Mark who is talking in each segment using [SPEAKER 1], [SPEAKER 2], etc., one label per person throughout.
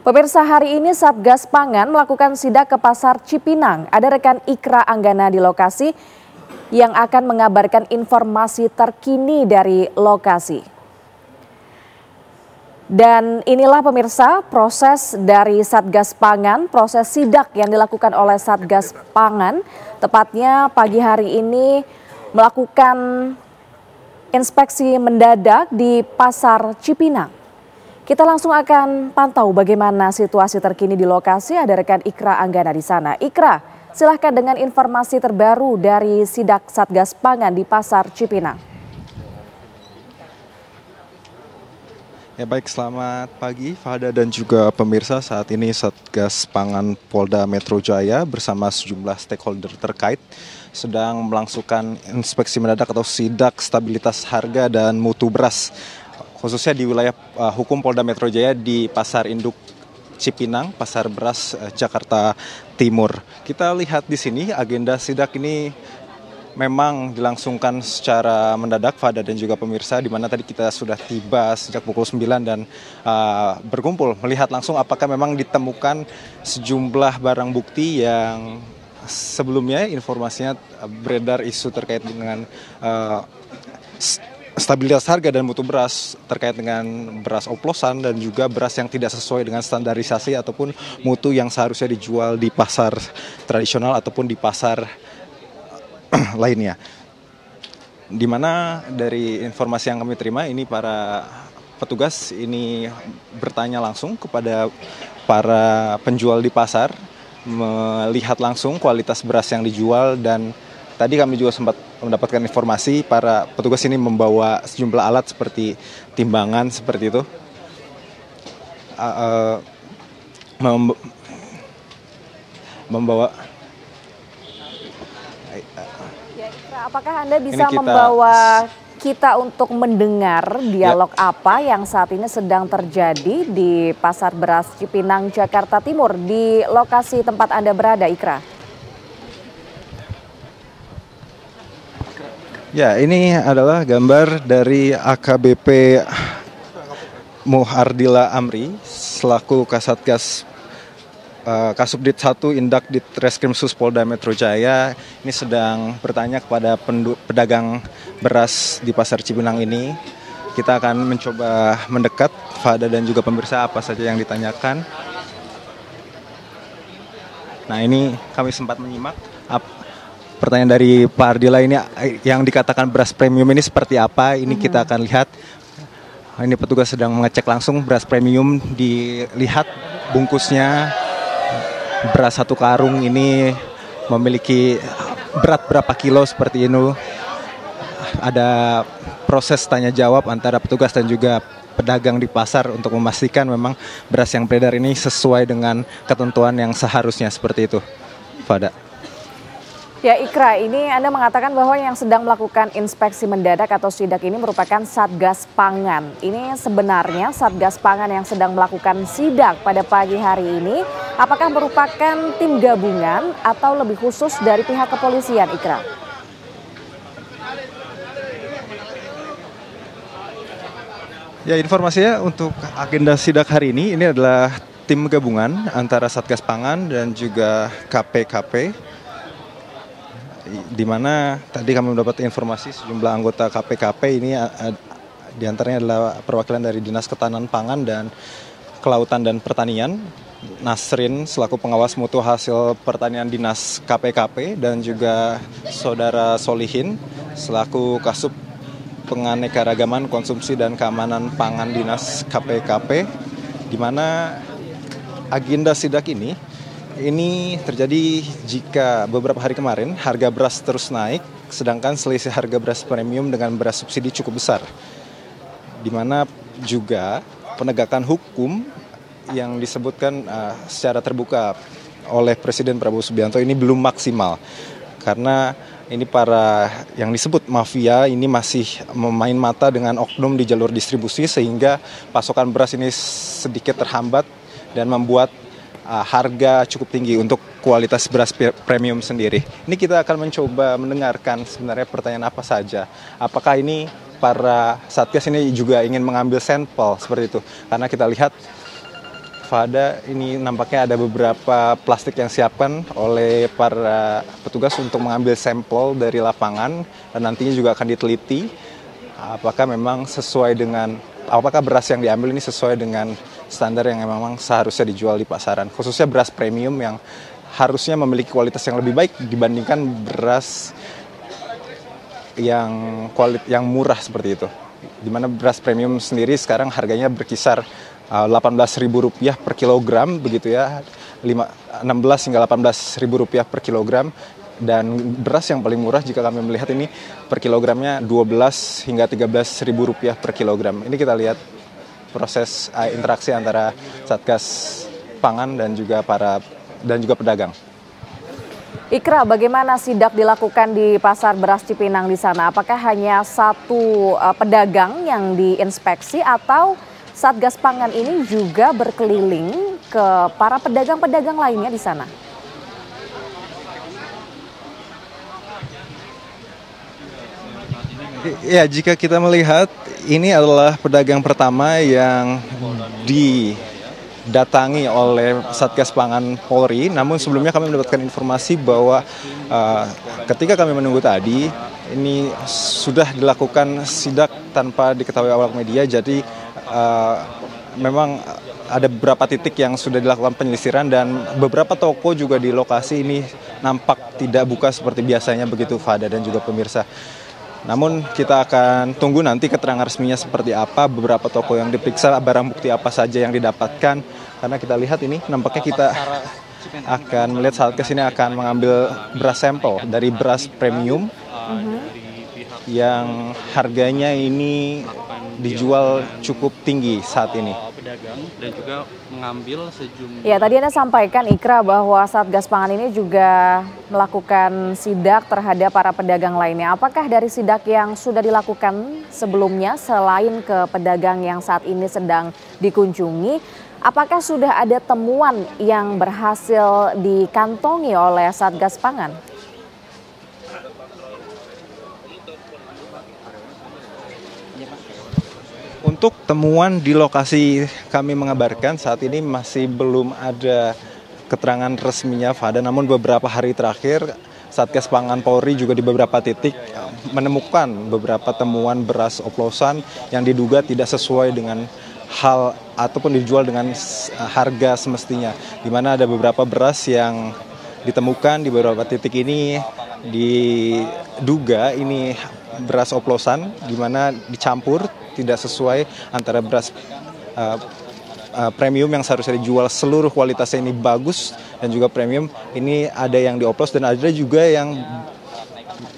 [SPEAKER 1] Pemirsa, hari ini Satgas Pangan melakukan sidak ke Pasar Cipinang. Ada rekan Ikra Anggana di lokasi yang akan mengabarkan informasi terkini dari lokasi. Dan inilah pemirsa proses dari Satgas Pangan, proses sidak yang dilakukan oleh Satgas Pangan. Tepatnya pagi hari ini melakukan inspeksi mendadak di Pasar Cipinang. Kita langsung akan pantau bagaimana situasi terkini di lokasi. Ada rekan Ikra Anggana di sana. Ikra, silahkan dengan informasi terbaru dari sidak Satgas Pangan di Pasar Cipinang.
[SPEAKER 2] Ya baik, selamat pagi Fahda dan juga pemirsa. Saat ini Satgas Pangan Polda Metro Jaya bersama sejumlah stakeholder terkait sedang melangsungkan inspeksi mendadak atau sidak stabilitas harga dan mutu beras, khususnya di wilayah hukum Polda Metro Jaya di Pasar Induk Cipinang, Pasar Beras Jakarta Timur. Kita lihat di sini agenda sidak ini memang dilangsungkan secara mendadak, Fada dan juga pemirsa, di mana tadi kita sudah tiba sejak pukul 9 dan berkumpul melihat langsung apakah memang ditemukan sejumlah barang bukti yang sebelumnya informasinya beredar isu terkait dengan stabilitas harga dan mutu beras terkait dengan beras oplosan dan juga beras yang tidak sesuai dengan standarisasi ataupun mutu yang seharusnya dijual di pasar tradisional ataupun di pasar lainnya. Di mana dari informasi yang kami terima ini para petugas ini bertanya langsung kepada para penjual di pasar, melihat langsung kualitas beras yang dijual, dan tadi kami juga sempat mendapatkan informasi para petugas ini membawa sejumlah alat seperti timbangan seperti itu. Membawa.
[SPEAKER 1] Ya, apakah Anda bisa membawa kita untuk mendengar dialog apa yang saat ini sedang terjadi di Pasar Beras Cipinang, Jakarta Timur, di lokasi tempat Anda berada, Ikra?
[SPEAKER 2] Ya, ini adalah gambar dari AKBP Muhardila Amri selaku Kasatgas Kasubdit 1 Indak Ditreskrimsus Polda Metro Jaya. Ini sedang bertanya kepada pedagang beras di Pasar Cipinang ini. Kita akan mencoba mendekat, Fada dan juga pemirsa, apa saja yang ditanyakan. Nah, ini kami sempat menyimak pertanyaan dari Pak Ardila ini, yang dikatakan beras premium ini seperti apa. Ini kita akan lihat. Ini petugas sedang mengecek langsung beras premium, dilihat bungkusnya. Beras satu karung ini memiliki berat berapa kilo seperti ini. Ada proses tanya jawab antara petugas dan juga pedagang di pasar untuk memastikan memang beras yang beredar ini sesuai dengan ketentuan yang seharusnya seperti itu, Fada.
[SPEAKER 1] Ya, Ikra, ini Anda mengatakan bahwa yang sedang melakukan inspeksi mendadak atau sidak ini merupakan Satgas Pangan. Ini sebenarnya Satgas Pangan yang sedang melakukan sidak pada pagi hari ini, apakah merupakan tim gabungan atau lebih khusus dari pihak kepolisian, Ikra?
[SPEAKER 2] Ya, informasinya untuk agenda sidak hari ini adalah tim gabungan antara Satgas Pangan dan juga KPKP. Di mana tadi kami mendapat informasi sejumlah anggota KPKP ini diantaranya adalah perwakilan dari Dinas Ketahanan Pangan dan Kelautan dan Pertanian, Nasrin selaku pengawas mutu hasil pertanian Dinas KPKP, dan juga Saudara Solihin selaku Kasub Penganekaragaman Konsumsi dan Keamanan Pangan Dinas KPKP, di mana agenda sidak ini terjadi jika beberapa hari kemarin harga beras terus naik, sedangkan selisih harga beras premium dengan beras subsidi cukup besar. Di mana juga penegakan hukum yang disebutkan secara terbuka oleh Presiden Prabowo Subianto ini belum maksimal. Karena ini para yang disebut mafia ini masih memain mata dengan oknum di jalur distribusi, sehingga pasokan beras ini sedikit terhambat dan membuat harga cukup tinggi untuk kualitas beras premium sendiri. Ini kita akan mencoba mendengarkan sebenarnya pertanyaan apa saja. Apakah ini para Satgas ini juga ingin mengambil sampel seperti itu? Karena kita lihat Fada, ini nampaknya ada beberapa plastik yang siapkan oleh para petugas untuk mengambil sampel dari lapangan dan nantinya juga akan diteliti apakah memang sesuai dengan, apakah beras yang diambil ini sesuai dengan standar yang memang seharusnya dijual di pasaran, khususnya beras premium yang harusnya memiliki kualitas yang lebih baik dibandingkan beras yang murah seperti itu. Di mana beras premium sendiri sekarang harganya berkisar Rp18.000 per kilogram, begitu ya, 16 hingga Rp18.000 per kilogram. Dan beras yang paling murah jika kami melihat ini per kilogramnya Rp12 hingga Rp13.000 per kilogram. Ini kita lihat proses interaksi antara Satgas Pangan dan juga pedagang.
[SPEAKER 1] Ikra, bagaimana sidak dilakukan di Pasar Beras Cipinang di sana? Apakah hanya satu pedagang yang diinspeksi atau Satgas Pangan ini juga berkeliling ke para pedagang-pedagang lainnya di sana?
[SPEAKER 2] Ya, jika kita melihat ini adalah pedagang pertama yang didatangi oleh Satgas Pangan Polri. Namun sebelumnya kami mendapatkan informasi bahwa ketika kami menunggu tadi, ini sudah dilakukan sidak tanpa diketahui awak media. Jadi memang ada beberapa titik yang sudah dilakukan penyisiran dan beberapa toko juga di lokasi ini nampak tidak buka seperti biasanya, begitu Fada dan juga pemirsa. Namun kita akan tunggu nanti keterangan resminya seperti apa, beberapa toko yang diperiksa, barang bukti apa saja yang didapatkan. Karena kita lihat ini nampaknya kita akan melihat Satgas ini akan mengambil beras sampel dari beras premium yang harganya ini dijual cukup tinggi saat ini.
[SPEAKER 3] Dan juga mengambil sejumlah.
[SPEAKER 1] Ya, tadi Anda sampaikan, Ikra, bahwa Satgas Pangan ini juga melakukan sidak terhadap para pedagang lainnya. Apakah dari sidak yang sudah dilakukan sebelumnya selain ke pedagang yang saat ini sedang dikunjungi, apakah sudah ada temuan yang berhasil dikantongi oleh Satgas Pangan?
[SPEAKER 2] Untuk temuan di lokasi kami mengabarkan saat ini masih belum ada keterangan resminya Fada, namun beberapa hari terakhir Satgas Pangan Polri juga di beberapa titik menemukan beberapa temuan beras oplosan yang diduga tidak sesuai dengan hal ataupun dijual dengan harga semestinya, di mana ada beberapa beras yang ditemukan di beberapa titik ini diduga ini beras oplosan, di mana dicampur tidak sesuai antara beras premium yang seharusnya dijual seluruh kualitasnya ini bagus dan juga premium, ini ada yang dioplos dan ada juga yang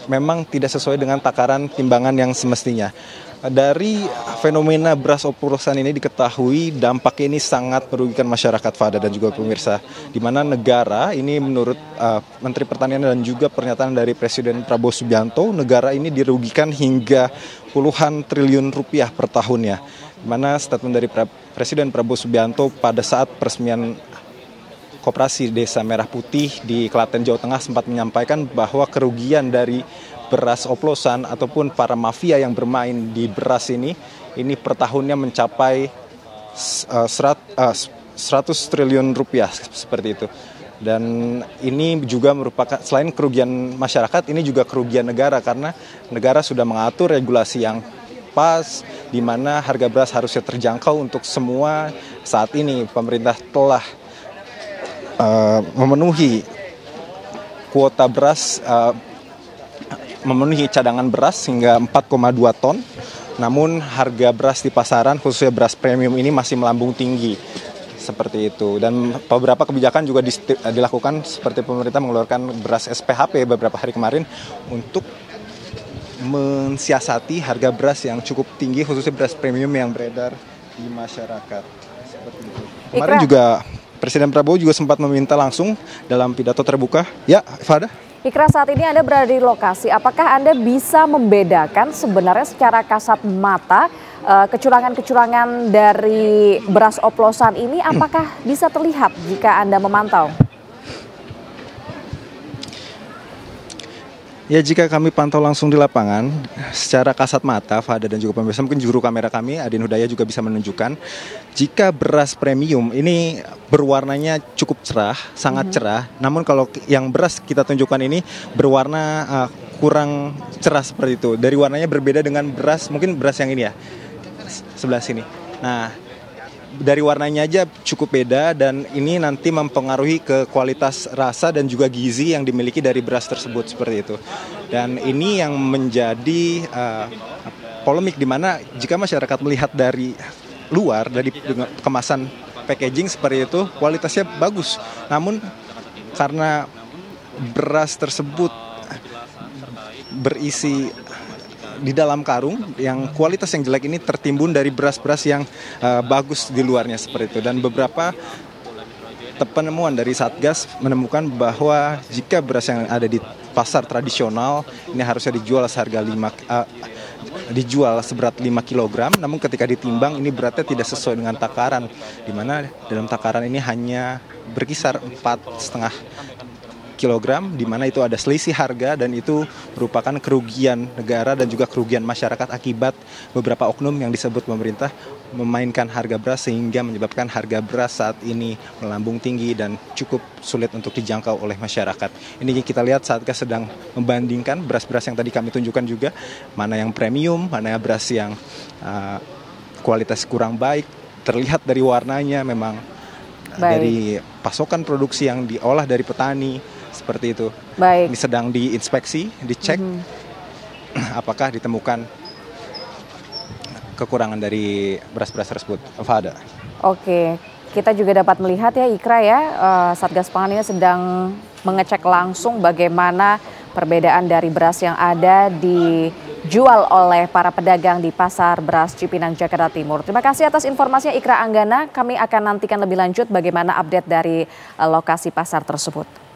[SPEAKER 2] memang tidak sesuai dengan takaran timbangan yang semestinya. Dari fenomena beras oplosan ini diketahui dampaknya ini sangat merugikan masyarakat Fada dan juga pemirsa, di mana negara ini menurut Menteri Pertanian dan juga pernyataan dari Presiden Prabowo Subianto, negara ini dirugikan hingga puluhan triliun rupiah per tahunnya. Di mana statement dari Presiden Prabowo Subianto pada saat peresmian Koperasi Desa Merah Putih di Klaten, Jawa Tengah sempat menyampaikan bahwa kerugian dari beras oplosan ataupun para mafia yang bermain di beras ini per tahunnya mencapai 100 triliun rupiah seperti itu. Dan ini juga merupakan, selain kerugian masyarakat, ini juga kerugian negara karena negara sudah mengatur regulasi yang pas di mana harga beras harusnya terjangkau untuk semua. Saat ini pemerintah telah memenuhi kuota beras, memenuhi cadangan beras hingga 4,2 ton. Namun harga beras di pasaran khususnya beras premium ini masih melambung tinggi seperti itu. Dan beberapa kebijakan juga dilakukan seperti pemerintah mengeluarkan beras SPHP beberapa hari kemarin untuk mensiasati harga beras yang cukup tinggi khususnya beras premium yang beredar di masyarakat. Seperti itu. Kemarin juga Presiden Prabowo juga sempat meminta langsung dalam pidato terbuka. Ya, Fada.
[SPEAKER 1] Ikra, saat ini Anda berada di lokasi. Apakah Anda bisa membedakan sebenarnya secara kasat mata kecurangan-kecurangan dari beras oplosan ini? Apakah bisa terlihat jika Anda memantau?
[SPEAKER 2] Ya, jika kami pantau langsung di lapangan, secara kasat mata, Fada dan juga pemirsa, mungkin juru kamera kami, Adin Hudaya juga bisa menunjukkan, jika beras premium ini berwarnanya cukup cerah, sangat cerah, namun kalau yang beras kita tunjukkan ini berwarna kurang cerah seperti itu. Dari warnanya berbeda dengan beras, mungkin beras yang ini ya, sebelah sini. Nah, dari warnanya aja cukup beda dan ini nanti mempengaruhi ke kualitas rasa dan juga gizi yang dimiliki dari beras tersebut seperti itu. Dan ini yang menjadi polemik di mana jika masyarakat melihat dari luar, dari kemasan packaging seperti itu, kualitasnya bagus. Namun karena beras tersebut berisi di dalam karung, yang kualitas yang jelek ini tertimbun dari beras-beras yang bagus di luarnya seperti itu. Dan beberapa penemuan dari Satgas menemukan bahwa jika beras yang ada di pasar tradisional ini harusnya dijual seberat 5 kg, namun ketika ditimbang ini beratnya tidak sesuai dengan takaran, di mana dalam takaran ini hanya berkisar 4,5 kilogram, di mana itu ada selisih harga dan itu merupakan kerugian negara dan juga kerugian masyarakat akibat beberapa oknum yang disebut pemerintah memainkan harga beras sehingga menyebabkan harga beras saat ini melambung tinggi dan cukup sulit untuk dijangkau oleh masyarakat. Ini kita lihat Satgas sedang membandingkan beras-beras yang tadi kami tunjukkan juga, mana yang premium, mana beras yang kualitas kurang baik. Terlihat dari warnanya memang dari pasokan produksi yang diolah dari petani. Seperti itu.
[SPEAKER 1] Baik.
[SPEAKER 2] Ini sedang diinspeksi, dicek apakah ditemukan kekurangan dari beras-beras tersebut. Fada.
[SPEAKER 1] Oke, kita juga dapat melihat ya Ikra ya, Satgas Pangan ini sedang mengecek langsung bagaimana perbedaan dari beras yang ada dijual oleh para pedagang di Pasar Beras Cipinang, Jakarta Timur. Terima kasih atas informasinya Ikra Anggana. Kami akan nantikan lebih lanjut bagaimana update dari lokasi pasar tersebut.